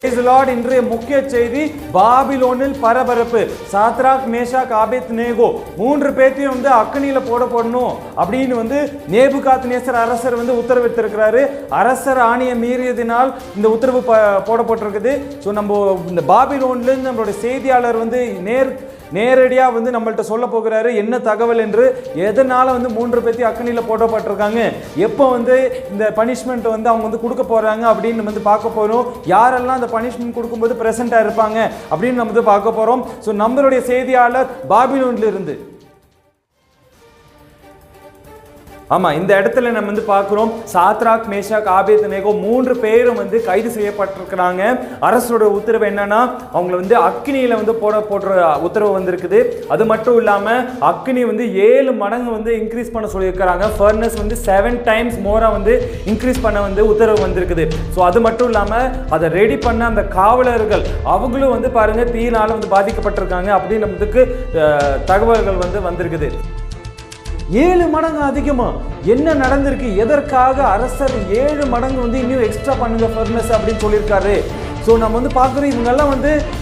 இன்றைய முக்கிய செய்தி, பாபிலோனில் பரபரப்பு. சாத்ராக், மேஷாக், ஆபேத்நேகோ மூன்று பேத்தையும் வந்து அக்னியில போடணும் அப்படின்னு நேபுகாத்நேசர் அரசர் உத்தரவிட்டிருக்கிறாரு. அரசர் ஆணையை மீறியதினால் இந்த உத்தரவு போடப்பட்டிருக்குது. ஸோ நம்ம இந்த பாபிலோன்ல இருந்து நம்மளுடைய செய்தியாளர் நேரடியா நம்மள்ட்ட சொல்ல போகிறாரு என்ன தகவல் என்று. எதனால மூன்று பேத்தையும் அக்னியில போடப்பட்டிருக்காங்க, எப்போ இந்த பனிஷ்மெண்ட் அவங்க கொடுக்க போறாங்க அப்படின்னு பார்க்க போறோம். யாரெல்லாம் அந்த பனிஷ்மெண்ட் கொடுக்கும்போது பிரசன்டா இருப்பாங்க அப்படின்னு நம்ம பார்க்க போறோம். ஸோ நம்மளுடைய செய்தியாளர் பாபிலோன்ல இருந்து. ஆமா, இந்த இடத்துல நம்ம பார்க்கிறோம், சாத்ராக், மேஷாக், ஆபேத்நேகோ மூன்று பேரும் கைது செய்யப்பட்டிருக்கிறாங்க. அரசோட உத்தரவு என்னன்னா அவங்களை அக்னியில போடுற உத்தரவு வந்திருக்குது. அது மட்டும் இல்லாம அக்னி 7 மடங்கு இன்க்ரீஸ் பண்ண சொல்லியிருக்கிறாங்க. ஃபர்னஸ் 7 டைம்ஸ் மோரா இன்க்ரீஸ் பண்ண உத்தரவு வந்திருக்குது. ஸோ அது மட்டும் இல்லாம அதை ரெடி பண்ண அந்த காவலர்கள் அவங்களும் பாருங்க தீயினால பாதிக்கப்பட்டிருக்காங்க அப்படின்னு நமக்கு தகவல்கள் வந்திருக்குது. 7 மடங்கு அதிகமா என்ன நடந்திருக்கு, எதற்காக அரசர் 7 மடங்கு இன்னும் எக்ஸ்ட்ரா பண்ணுங்க ஃபர்னஸ் அப்படின்னு சொல்லியிருக்காரு. ஸோ நம்ம பார்க்குறோம், இவங்கெல்லாம்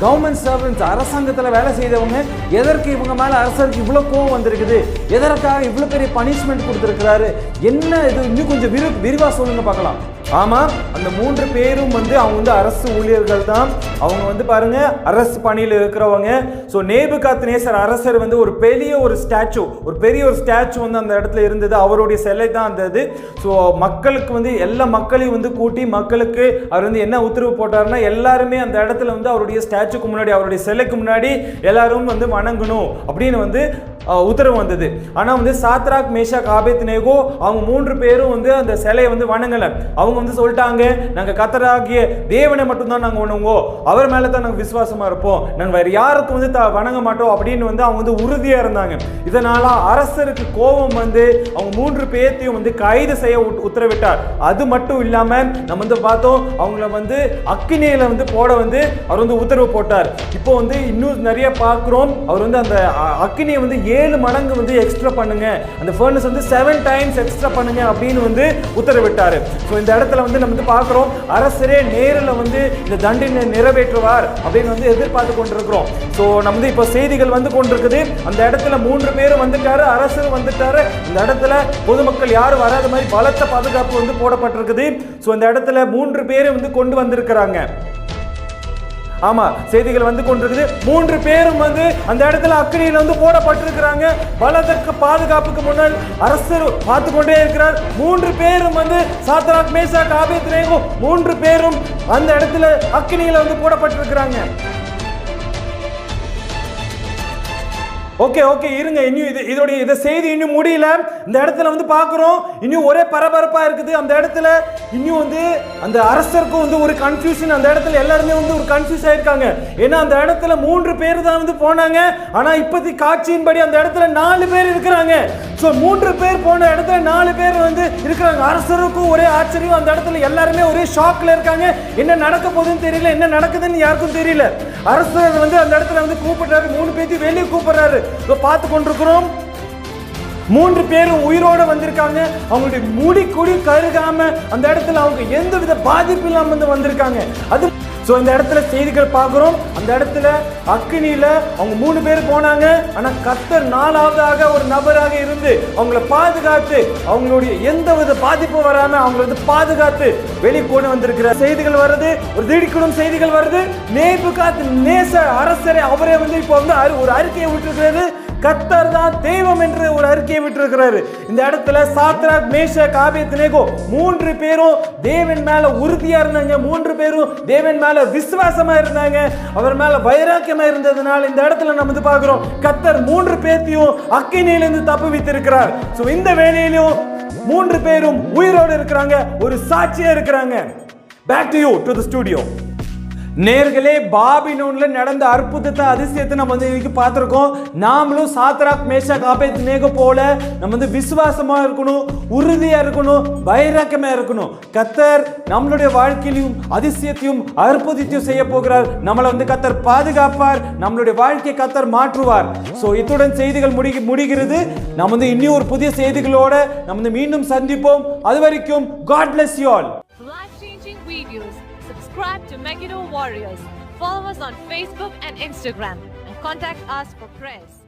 கவர்மெண்ட் சர்வன்ஸ், அரசாங்கத்தில் வேலை செய்தவங்க. எதற்கு இவங்க மேலே அரசருக்கு இவ்வளோ கோவம் வந்திருக்குது, எதற்காக இவ்வளோ பெரிய பனிஷ்மெண்ட் கொடுத்துருக்கிறாரு, என்ன இது இன்னும் கொஞ்சம் விரிவாக சொல்லுங்க பார்க்கலாம். ஆமாம், அந்த 3 பேரும் அவங்க அரசு ஊழியர்கள் தான். அவங்க பாருங்க அரசு பணியில் இருக்கிறவங்க. ஸோ நேபுகாத்நேசர் அரசர் ஒரு பெரிய ஒரு ஸ்டாச்சு அந்த இடத்துல இருந்தது. அவருடைய சிலை தான் இருந்தது. ஸோ மக்களுக்கு எல்லா மக்களையும் கூட்டி மக்களுக்கு அவர் என்ன உத்தரவு போட்டாருன்னா, எல்லாருமே அந்த இடத்துல அவருடைய ஸ்டாச்சுக்கு முன்னாடி, அவருடைய சிலைக்கு முன்னாடி எல்லாரும் வணங்கணும் அப்படின்னு உத்தரவு வந்தது. ஆனா சாத்ராக், மேஷாக், ஆபேத்நேகோ அவங்க 3 பேரும் அந்த சிலையை வணங்கல. அவங்க சொல்லிட்டாங்க, நாங்க கர்த்தராகிய தேவனை மட்டும்தான் நாங்க வணங்குவோம், அவர் மேல தான் நாங்க விசுவாசமா இருப்போம், நாங்க வேற யாருக்கும் வணங்க மாட்டோம் அப்படின்னு அவங்க உறுதியா இருந்தாங்க. இதனால அரசருக்கு கோபம் அவங்க 3 பேர்த்தையும் கைது செய்ய உத்தரவிட்டார். அது மட்டும் இல்லாம நம்ம பார்த்தோம், அவங்கள அக்னியில போட அவர் உத்தரவு போட்டார். இப்போ இன்னும் நிறைய பார்க்கிறோம், அவர் அந்த அக்னியை 7 மடங்கு எக்ஸ்ட்ரா பண்ணுங்க, அந்த ஃபர்னஸ் 7 டைம்ஸ் எக்ஸ்ட்ரா பண்ணுங்க அப்படின்னு உத்தரவிட்டாரு. ஸோ இந்த இடத்துல நம்ம பார்க்கிறோம், அரசரே நேரில் இந்த தண்டனை நிறைவேற்றுவார் அப்படின்னு எதிர்பார்த்து கொண்டிருக்கிறோம். ஸோ நம்ம இப்போ செய்திகள் கொண்டிருக்குது. அந்த இடத்துல 3 பேரும் வந்துட்டாரு, அரசர் வந்துட்டாரு. இந்த இடத்துல பொதுமக்கள் யாரும் வராத மாதிரி பலத்த பாதுகாப்பு போடப்பட்டிருக்குது. ஸோ இந்த இடத்துல 3 பேரும் கொண்டு வந்திருக்கிறாங்க. ஆமா, செய்திகள் கொண்டிருக்குது. 3 பேரும் அந்த இடத்துல அக்னியில போடப்பட்டிருக்கிறாங்க. பலதற்கு பாதுகாப்புக்கு முன்னால் அரசர் பார்த்து கொண்டே இருக்கிறார். 3 பேரும் சாத்ராக், மேஷாக், ஆபேத்நேகோ 3 பேரும் அந்த இடத்துல அக்னியில போடப்பட்டிருக்கிறாங்க. ஓகே இருங்க, இன்னும் இதோட செய்தி இன்னும் முடியல. இந்த இடத்துல பார்க்கிறோம், இன்னும் ஒரே பரபரப்பா இருக்குது. அந்த இடத்துல இன்னும் அந்த அரசருக்கும் ஒரு கன்ஃபியூஷன். அந்த இடத்துல எல்லாருமே ஒரு கன்ஃபியூஸ் ஆயிருக்காங்க. ஏன்னா அந்த இடத்துல 3 பேர் தான் போனாங்க. ஆனா இப்போதைக்கு காட்சியின்படி அந்த இடத்துல 4 பேர் இருக்கிறாங்க. ஸோ 3 பேர் போன இடத்துல 4 பேர் இருக்கிறாங்க. அரசருக்கும் ஒரே ஆச்சரியம். அந்த இடத்துல எல்லாருமே ஒரே ஷாக்ல இருக்காங்க. என்ன நடக்க போகுதுன்னு தெரியல, என்ன நடக்குதுன்னு யாருக்கும் தெரியல. அரசர் அந்த இடத்துல கூப்பிடுறாரு, 3 பேர்த்தையும் வெளியே கூப்பிடுறாரு. பார்த்து கொண்டிருக்கிறோம், 3 பேரும் உயிரோட வந்திருக்காங்க. அவங்களுடைய முடி கொடி கருகாம அந்த இடத்துல அவங்க எந்த வித பாதிப்பு இல்லாம வந்திருக்காங்க. அது ஸோ இந்த இடத்துல செய்திகள் பார்க்கிறோம். அந்த இடத்துல அக்னியில அவங்க 3 பேர் போனாங்க. ஆனா கர்த்தர் 4ஆவதாக ஒரு நபராக இருந்து அவங்கள பாதுகாத்து, அவங்களுடைய எந்த வித பாதிப்பு வராம அவங்களை பாதுகாத்து வெளியே கொண்டு வந்திருக்கிற செய்திகள் வருது. ஒரு திடுக்கிடும் செய்திகள் வருது. நேபுகாத்நேசர் அரசரை அவரே இப்போ ஒரு அறிக்கையை விட்டுருக்கிறது. கர்த்தர் தான் தெய்வம் என்று ஒரு அறிக்கையை விட்டிருக்கிறாரு. இந்த இடத்துல சாத்ராக், மேஷாக், ஆபேத்நேகோ 3 பேரும் தேவன் மேல உறுதியா இருந்தாங்க. 3 பேரும் தேவன் மேல விசுவாசமா இருந்தாங்க. அவர் மேல வைராக்கியமா இருந்ததுனால இந்த இடத்துல நம்ம பார்க்கிறோம், கர்த்தர் 3 பேர்த்தையும் அக்கினியிலிருந்து தப்புவித்திருக்கிறார். சோ இந்த வேளையிலும் 3 பேரும் உயிரோடு இருக்கிறாங்க, ஒரு சாட்சியா இருக்கிறாங்க. Back to you, to the studio. நேர்களே, பாபிலோன்ல நடந்த அற்புதத்தை, அதிசயத்தை நம்ம இன்னைக்கு பார்த்திருக்கோம். நாமளும் சாத்ராக், மேஷாக், ஆபேத்நேகோ போல நம்ம விசுவாசமா இருக்கணும், உறுதியா இருக்கணும், வைராக்கியமா இருக்கணும். கர்த்தர் நம்மளுடைய வாழ்க்கையிலும் அதிசயத்தையும் அற்புதத்தையும் செய்ய போகிறார். நம்மளை கர்த்தர் பாதுகாப்பார், நம்மளுடைய வாழ்க்கையை கர்த்தர் மாற்றுவார். சோ இத்துடன் செய்திகள் முடிகிறது. நம்ம இன்னும் ஒரு புதிய செய்திகளோட நம்ம மீண்டும் சந்திப்போம். அது வரைக்கும் God bless you all. Life changing videos. Subscribe to Megiddo Warriors. Follow us on Facebook and Instagram and contact us for prayers.